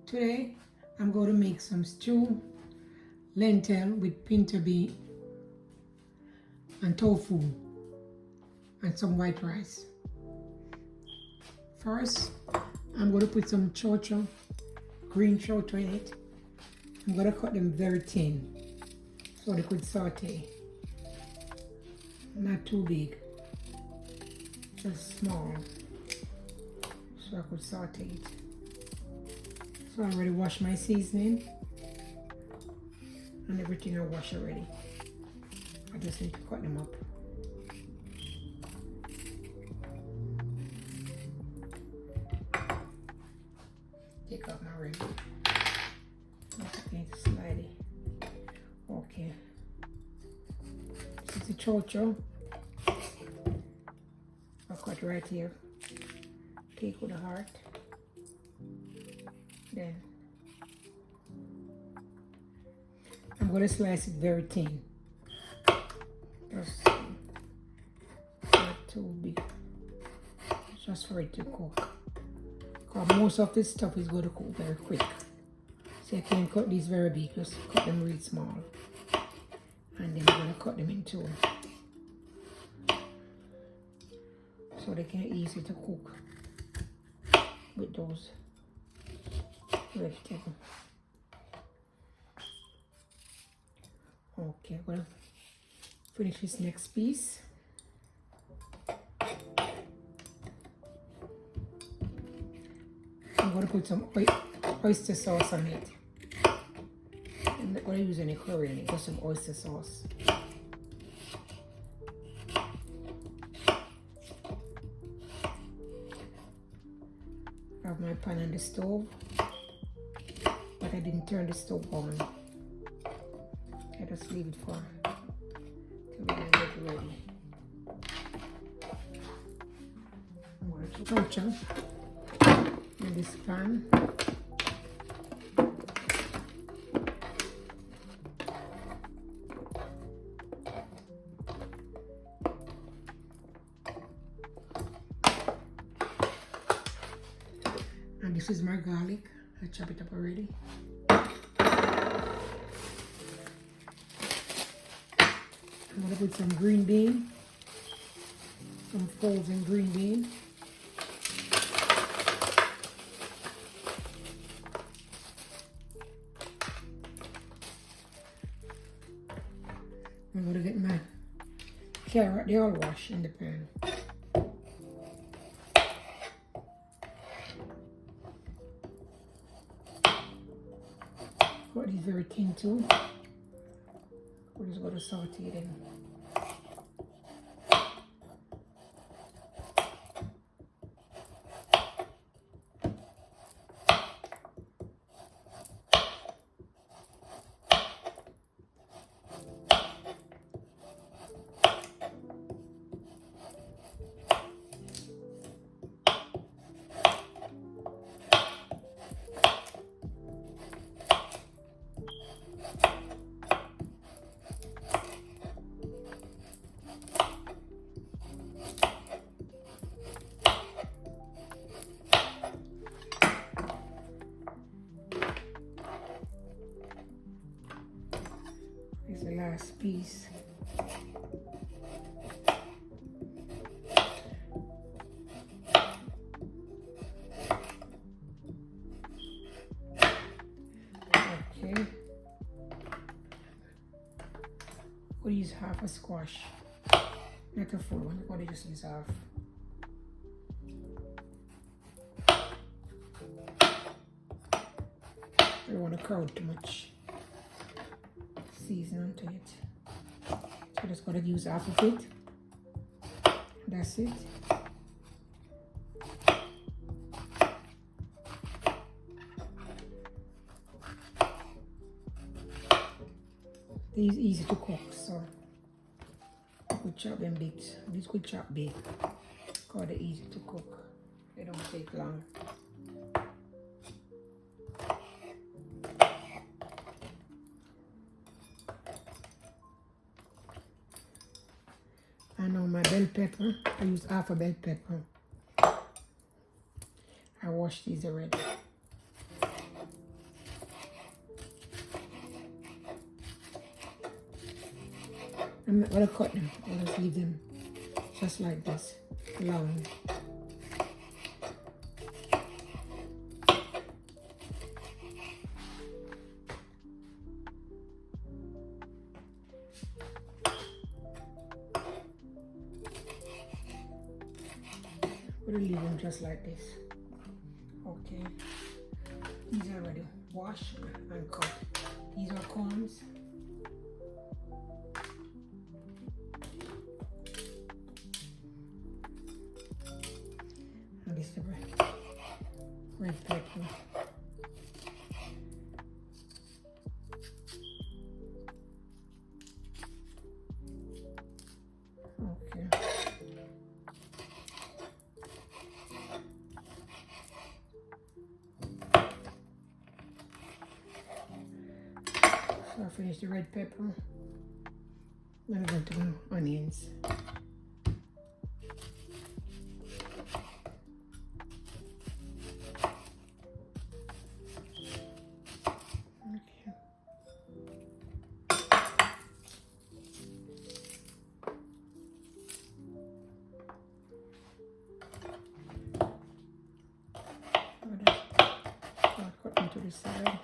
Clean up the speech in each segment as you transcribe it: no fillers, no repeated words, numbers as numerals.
Today I'm going to make some stew, lentil with pinto bean and tofu and some white rice. First, I'm going to put some chocho, green chocho in it. I'm going to cut them very thin so they could saute. Not too big, just small, so I could saute it. So I already washed my seasoning and everything I washed already. I just need to cut them up. Take out my ring. I need to slide it. Okay. This is the chocho. I'll cut right here. Take with the heart. Then I'm going to slice it very thin. Just not too big. Just for it to cook. Because most of this stuff is going to cook very quick. So I can't cut these very big, just cut them really small. And then I'm going to cut them in two. So they can easy to cook with those vegetables. Okay, well, finish this next piece. I'm going to put some oyster sauce on it. I'm not going to use any curry in it, just some oyster sauce. I have my pan on the stove, but I didn't turn the stove on. I just leave it for till when I get ready. I'm going to put chocho in this pan. And this is my garlic. I chop it up already. I'm going to put some green bean, some frozen green bean. I'm going to get my carrot, they all wash in the pan. Cut these very thin too. We're just going to saute them. This is the last piece. Okay. We'll use half a squash. Not a full one, but just use half. I don't want to crowd too much season onto it. So I'm just going to use half of it. That's it. These are easy to cook, so I could chop them big. These could chop big because they're easy to cook. They don't take long. I know my bell pepper. I use half a bell pepper. I washed these already. I'm not gonna cut them. I'll just leave them just like this, long. We'll leave them just like this. Okay. These are already washed and cut. These are corns. And this is the red pepper. Okay. So I finished the red pepper. Then I'm going to do onions. I'll cut them to the side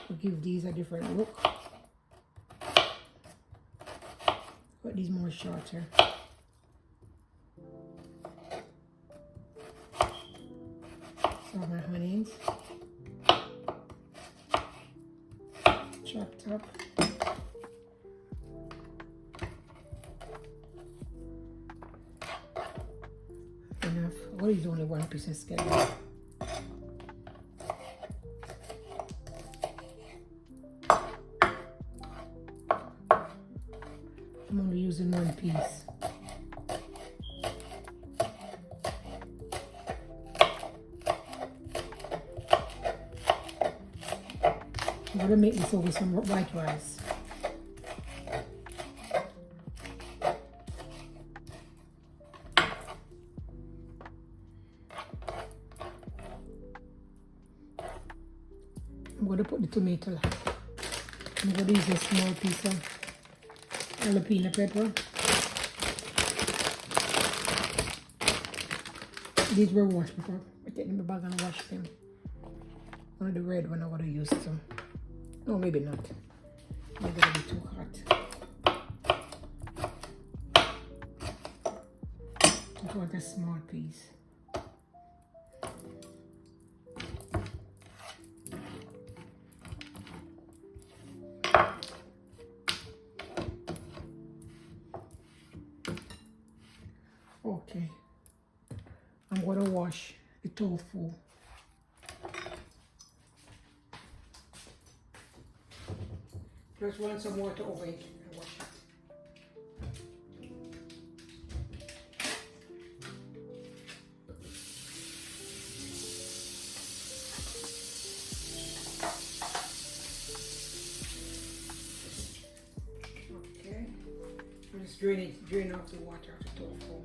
to give these a different look. But these more shorter. So my onions chopped up. Enough. What is only 1 piece of scallop? I'm only using 1 piece. I'm gonna make this over some white rice. I'm going to put the tomato. I'm going to use a small piece of jalapeno pepper. These were washed before. I take them in the bag and wash them. One of the red one I would have used some. No, maybe not. Maybe it'll be too hot. Just want a small piece. Okay, I'm going to wash the tofu. Just run some water over it and wash it. Okay, just drain off the water of the tofu.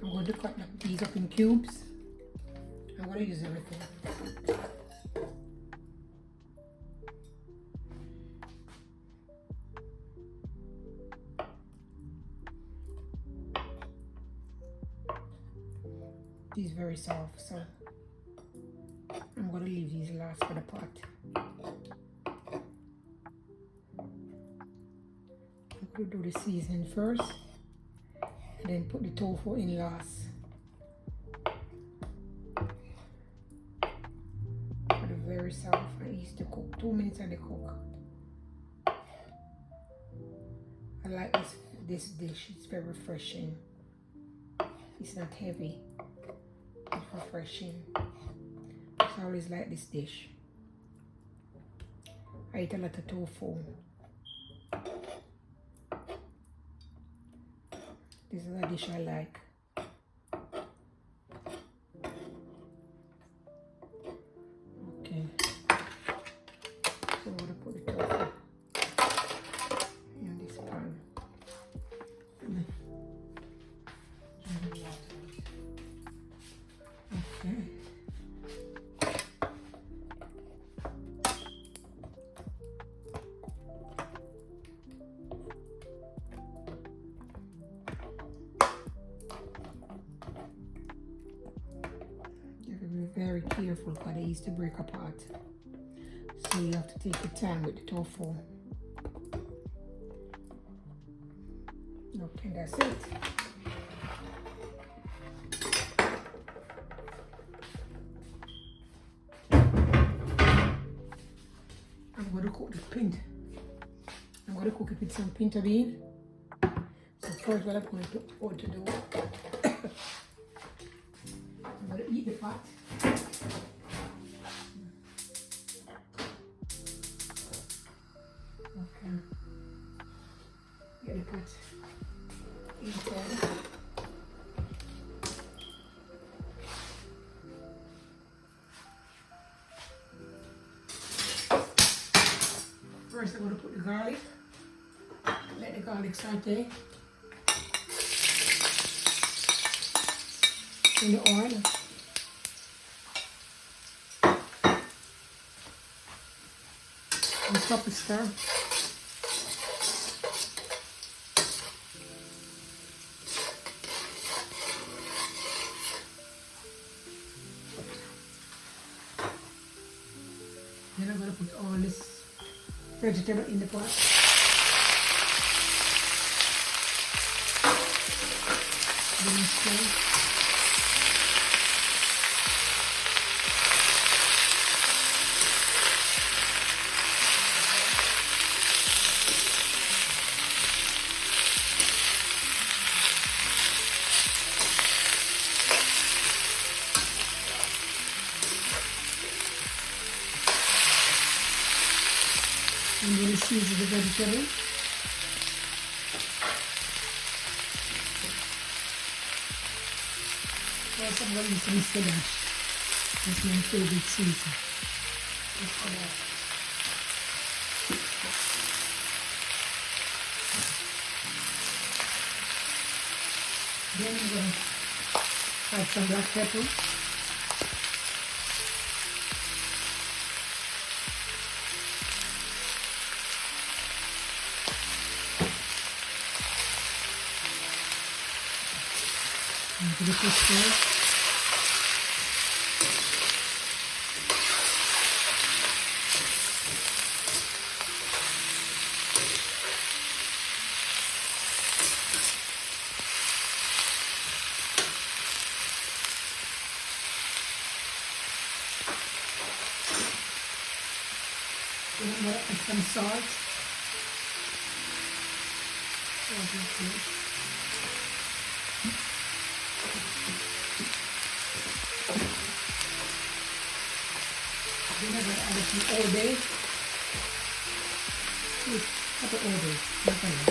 I'm going to cut these up in cubes. I'm going to use everything. These very soft, so I'm going to leave these last for the pot. I'm going to do the seasoning first. And then put the tofu in last. Put it very soft and easy to cook. 2 minutes and they cook. I like this dish. It's very refreshing. It's not heavy. It's refreshing. I always like this dish. I eat a lot of tofu. This is a dish I like. Okay. So I'm going to put the tofu. Okay. You have to be very careful because they used to break apart. So you have to take your time with the tofu. Okay, that's it. I'm going to cook the pint. I'm going to cook it with some pinto bean. So first what I'm going to put to do, I'm going to eat the pot. Okay. Get the pot inside. First I'm going to put the garlic. Let the garlic saute in the oil. And stop the stir. Then I'm going to put all this vegetable in the pot. Then stir. I'm going to season the vegetable. Also, I'm going to use some spinach. That's my favorite season. Then I'm going to add some black pepper. Give it a stir. Then I'm going to add some salt. Then I'm going to add some all day. Apa all day? Apa ya?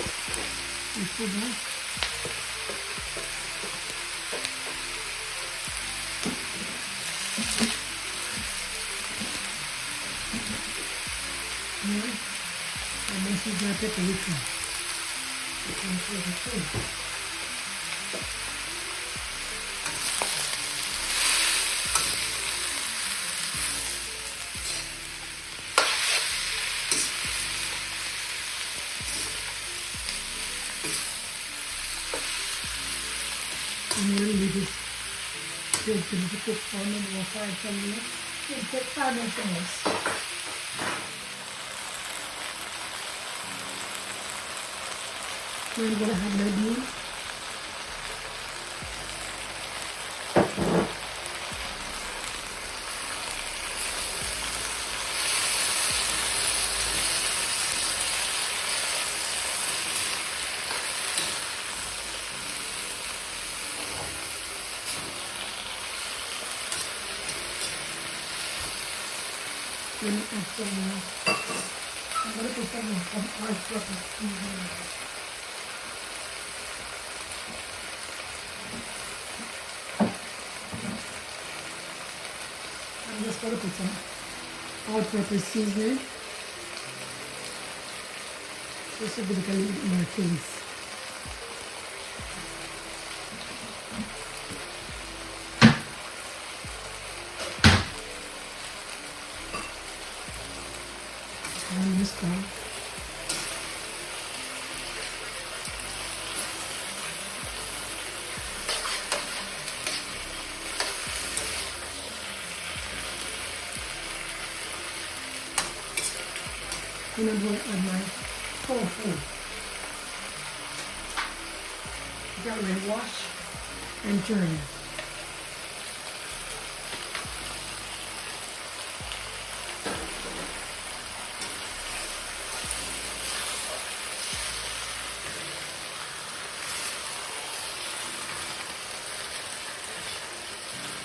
Itu dah. And then she's going to put the liquid. And you leave this to cook for maybe 5-10 minutes. It'll take 5 minutes. Then I'm going to have my beans. Then after I'm going to put some all-purpose seasoning. I'm just going to put some all-purpose seasoning. Just to give it a little bit more taste. the stove. And I'm going to add my tofu. Got ready to wash and drain.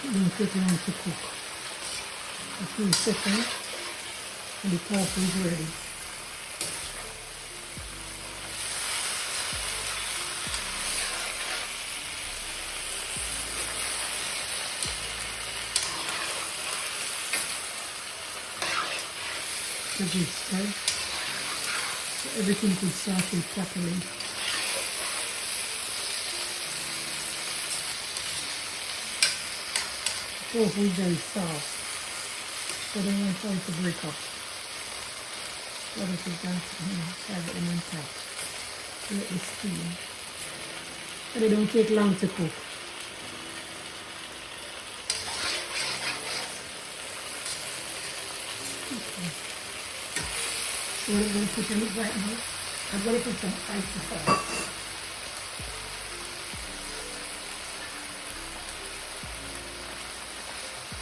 It won't take long to cook. A few seconds and the tofu is ready. The good spread so everything could saute properly. Tofu is very soft, so they won't try to break up. But if you can have it on top, let it steam. But it don't take long to cook. So what I'm going to put in it right now, I'm going to put some icy sauce.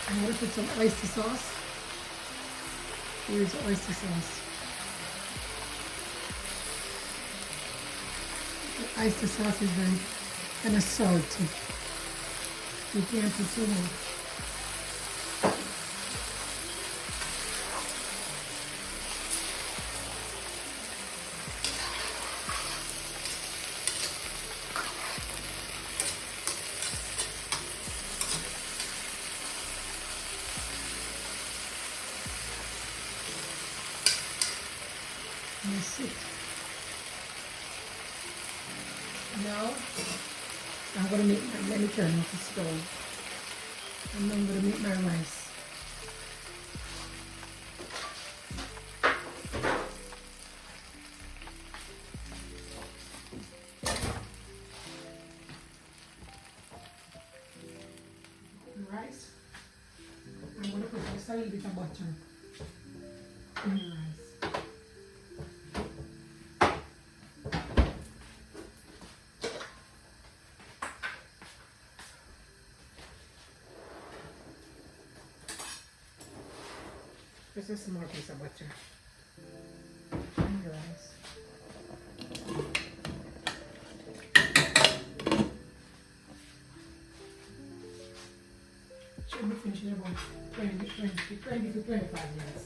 I'm going to put some oyster sauce. Here's oyster sauce. The oyster sauce is very kind of salty. You can't put too much. That's it. Now I'm going to make my, let me turn off the stove. And I'm going to make my rice. Rice. I'm going to put just a little bit of butter in the rice. Just a small piece of butter and the rice. Should be finished in about 20 to 25 minutes.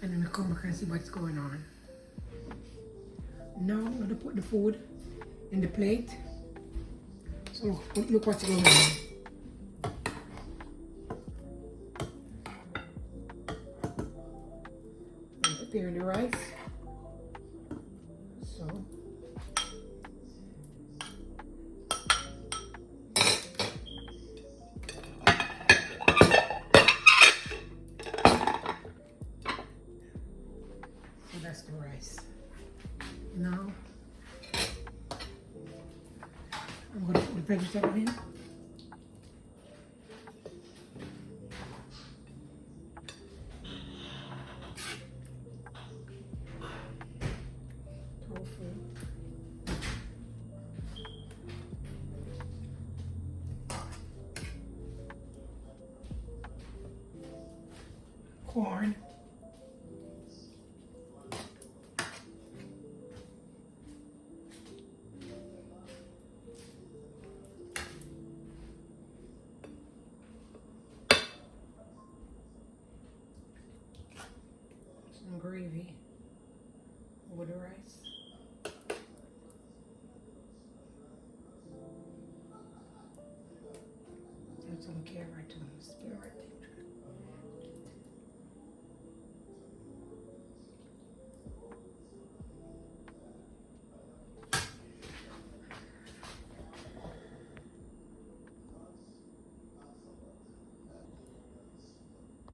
And then I come back and see what's going on. Now I'm going to put the food in the plate. So look what's going on. Prepare the rice. So that's the rice. Now I'm going to put the vegetable in. Corn, some gravy over the rice. And some carrot and spinach.